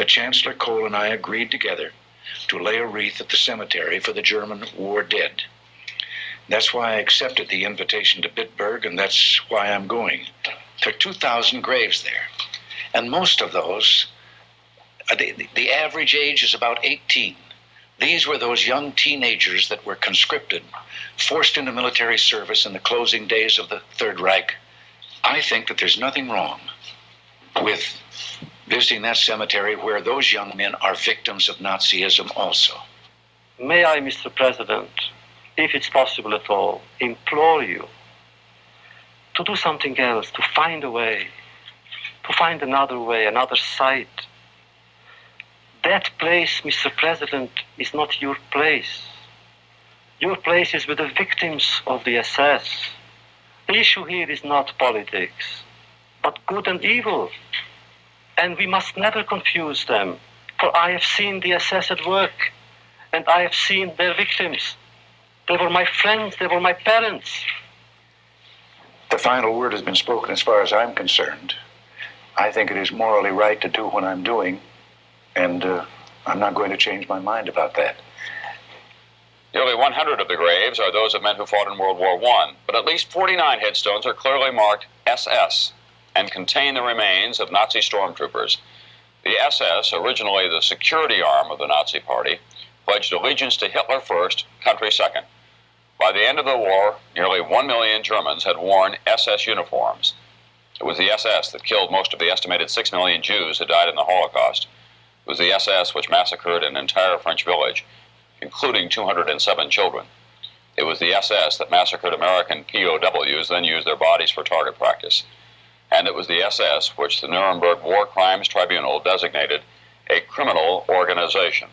Chancellor Kohl and I agreed together to lay a wreath at the cemetery for the German war dead. That's why I accepted the invitation to Bitburg, and that's why I'm going. There are 2,000 graves there, and most of those, the average age is about 18. These were those young teenagers that were conscripted, forced into military service in the closing days of the Third Reich. I think that there's nothing wrong with visiting that cemetery where those young men are victims of Nazism also. May I, Mr. President, if it's possible at all, implore you to do something else, to find a way, to find another way, another site. That place, Mr. President, is not your place. Your place is with the victims of the SS. The issue here is not politics, but good and evil. And we must never confuse them, for I have seen the SS at work, and I have seen their victims. They were my friends, they were my parents. The final word has been spoken as far as I'm concerned. I think it is morally right to do what I'm doing, and I'm not going to change my mind about that. Nearly 100 of the graves are those of men who fought in World War I, but at least 49 headstones are clearly marked SS and contain the remains of Nazi stormtroopers. The SS, originally the security arm of the Nazi Party, pledged allegiance to Hitler first, country second. By the end of the war, nearly 1 million Germans had worn SS uniforms. It was the SS that killed most of the estimated 6 million Jews who died in the Holocaust. It was the SS which massacred an entire French village, including 207 children. It was the SS that massacred American POWs, then used their bodies for target practice. And it was the SS which the Nuremberg War Crimes Tribunal designated a criminal organization.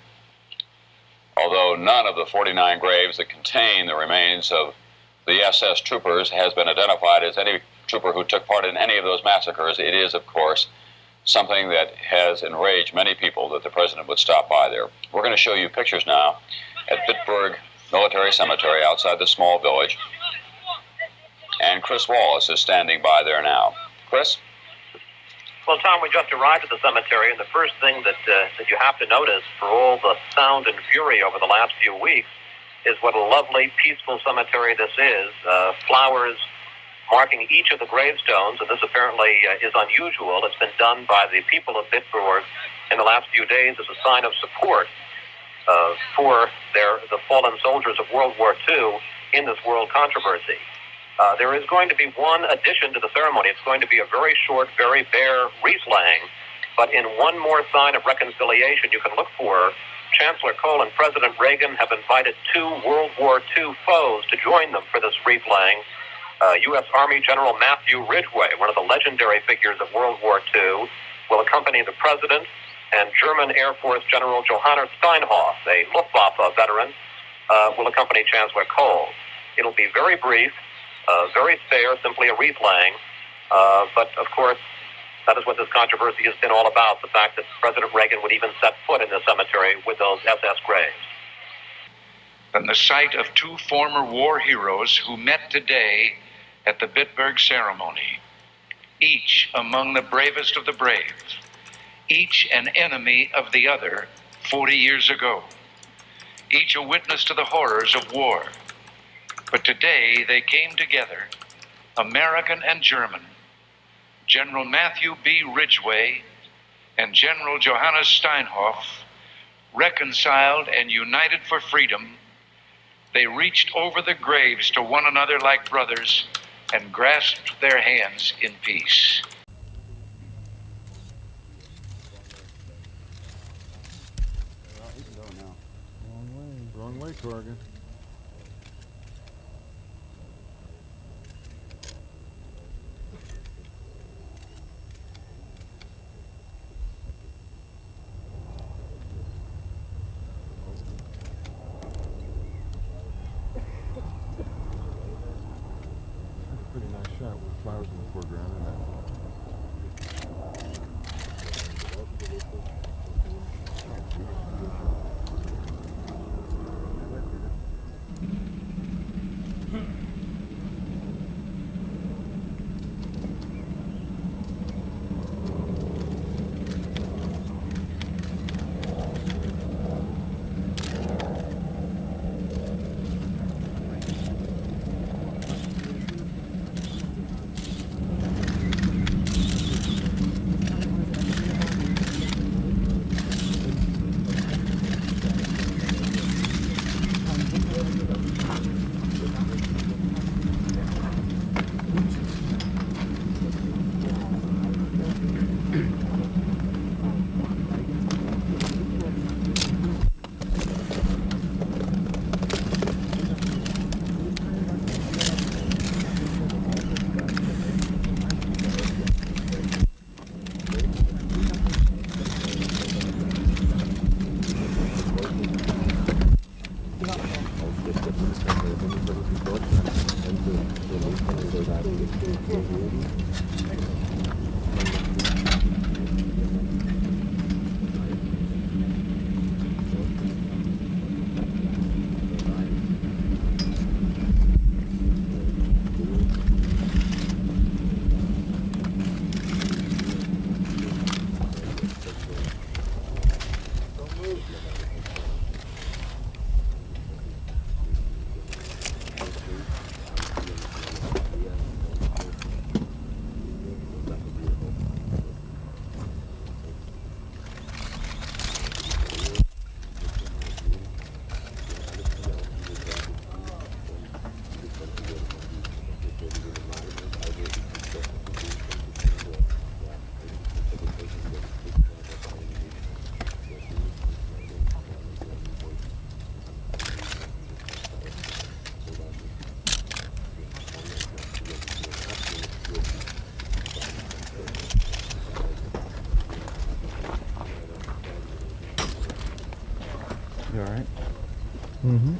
Although none of the 49 graves that contain the remains of the SS troopers has been identified as any trooper who took part in any of those massacres, it is, of course, something that has enraged many people that the president would stop by there. We're going to show you pictures now at Bitburg Military Cemetery outside the small village. And Chris Wallace is standing by there now. Chris? Well, Tom, we just arrived at the cemetery, and the first thing that you have to notice for all the sound and fury over the last few weeks is what a lovely, peaceful cemetery this is. Flowers marking each of the gravestones, and this apparently is unusual. It's been done by the people of Bitburg in the last few days as a sign of support for the fallen soldiers of World War II in this world controversy. There is going to be one addition to the ceremony. It's going to be a very short, very bare wreath laying, but in one more sign of reconciliation you can look for, Chancellor Kohl and President Reagan have invited 2 World War II foes to join them for this wreath laying. U.S. Army General Matthew Ridgway, one of the legendary figures of World War II, will accompany the President, and German Air Force General Johannes Steinhoff, a Luftwaffe veteran, will accompany Chancellor Kohl. It'll be very brief, very spare, simply a wreath laying, but of course, that is what this controversy has been all about, the fact that President Reagan would even set foot in the cemetery with those SS graves. And the site of 2 former war heroes who met today at the Bitburg ceremony, each among the bravest of the brave, each an enemy of the other 40 years ago, each a witness to the horrors of war. But today they came together, American and German, General Matthew B. Ridgway and General Johannes Steinhoff, reconciled and united for freedom. They reached over the graves to one another like brothers and grasped their hands in peace. Wrong way, Corrigan. Pretty nice shot with flowers in the foreground and that. You all right? Mm-hmm.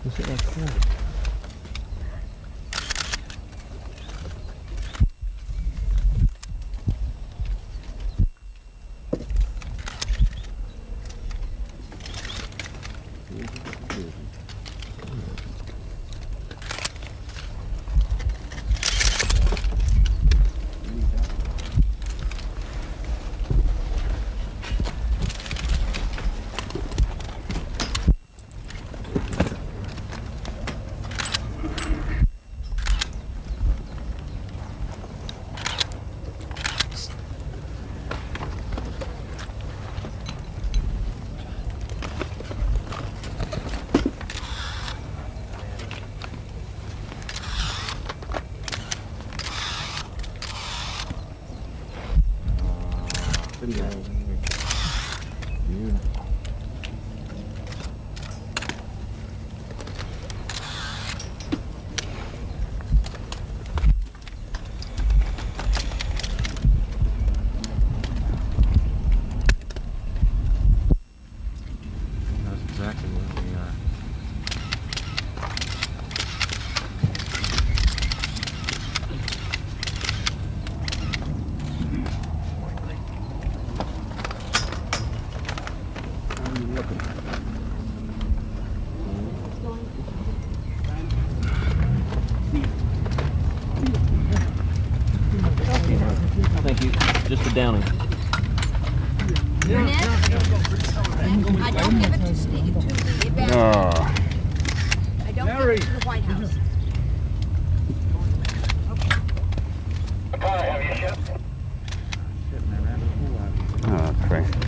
What's it like that? Beautiful. That's exactly where we are. How are you looking? Thank you. Just a downing. I don't give it to Steve, to the event. Oh. I don't give it to the White House. Oh, Christ.